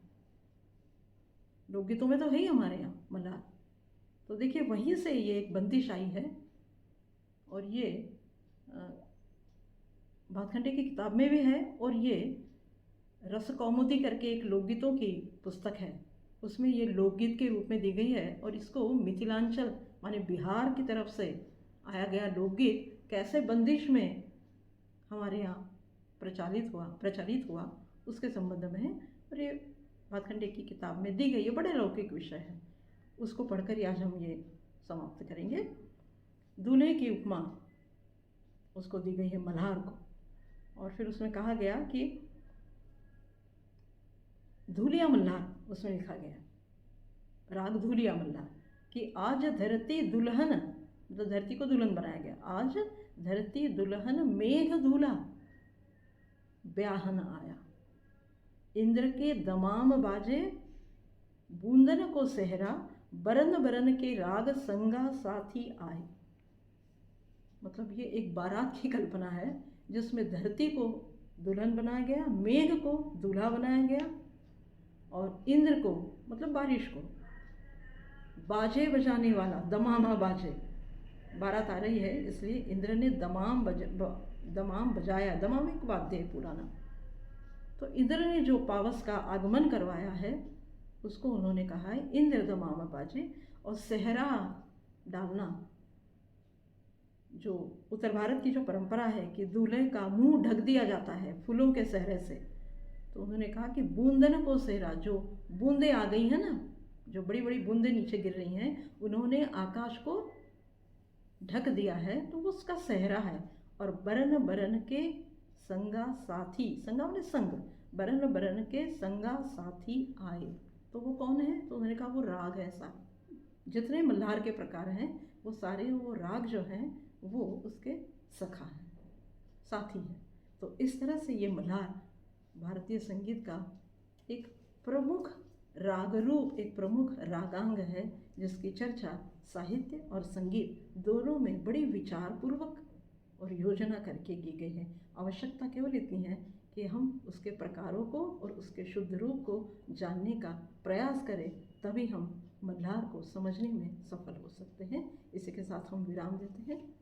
लोकगीतों में तो है ही हमारे यहाँ मल्हार, तो देखिए वहीं से ये एक बंदिश आई है। और ये भातखंडे की किताब में भी है, और ये रस कौमुदी करके एक लोकगीतों की पुस्तक है, उसमें ये लोकगीत के रूप में दी गई है। और इसको मिथिलांचल माने बिहार की तरफ से आया गया लोकगीत कैसे बंदिश में हमारे यहाँ प्रचलित हुआ उसके संबंध में है। और ये भातखंडे की किताब में दी गई है, बड़े लौकिक विषय है, उसको पढ़कर ही आज हम ये समाप्त करेंगे। दूल्हे की उपमा उसको दी गई है मल्हार को, और फिर उसमें कहा गया कि धूलिया मल्हार, उसमें लिखा गया राग धूलिया मल्हार कि आज धरती दुल्हन, मतलब धरती को दुल्हन बनाया गया, आज धरती दुल्हन मेघ धूला ब्याहन आया, इंद्र के दमाम बाजे बूंदन को सेहरा, बरन बरन के राग संगा साथी आए। मतलब ये एक बारात की कल्पना है जिसमें धरती को दुल्हन बनाया गया, मेघ को दूल्हा बनाया गया, और इंद्र को मतलब बारिश को बाजे बजाने वाला, दमामा बाजे, बारात आ रही है इसलिए इंद्र ने दमाम बजाया। दमाम एक वाद्य है पुराना, तो इंद्र ने जो पावस का आगमन करवाया है उसको उन्होंने कहा है इंद्र दमाम बाजे। और सेहरा डालना, जो उत्तर भारत की जो परंपरा है कि दूल्हे का मुंह ढक दिया जाता है फूलों के सेहरे से, तो उन्होंने कहा कि बूंदन को सेहरा, जो बूंदें आ गई हैं ना, जो बड़ी बड़ी बूंदें नीचे गिर रही हैं, उन्होंने आकाश को ढक दिया है, तो वो उसका सेहरा है। और बरन बरन के संगा साथी, संगा माने संग, बरन बरन के संगा साथी आए, तो वो कौन है? तो उन्होंने कहा वो राग है सारे, जितने मल्हार के प्रकार हैं वो सारे वो राग जो हैं वो उसके सखा हैं, साथी हैं। तो इस तरह से ये मल्हार भारतीय संगीत का एक प्रमुख राग रूप, एक प्रमुख रागांग है जिसकी चर्चा साहित्य और संगीत दोनों में बड़ी विचारपूर्वक और योजना करके की गई है। आवश्यकता केवल इतनी है कि हम उसके प्रकारों को और उसके शुद्ध रूप को जानने का प्रयास करें, तभी हम मल्हार को समझने में सफल हो सकते हैं। इसी के साथ हम विराम देते हैं।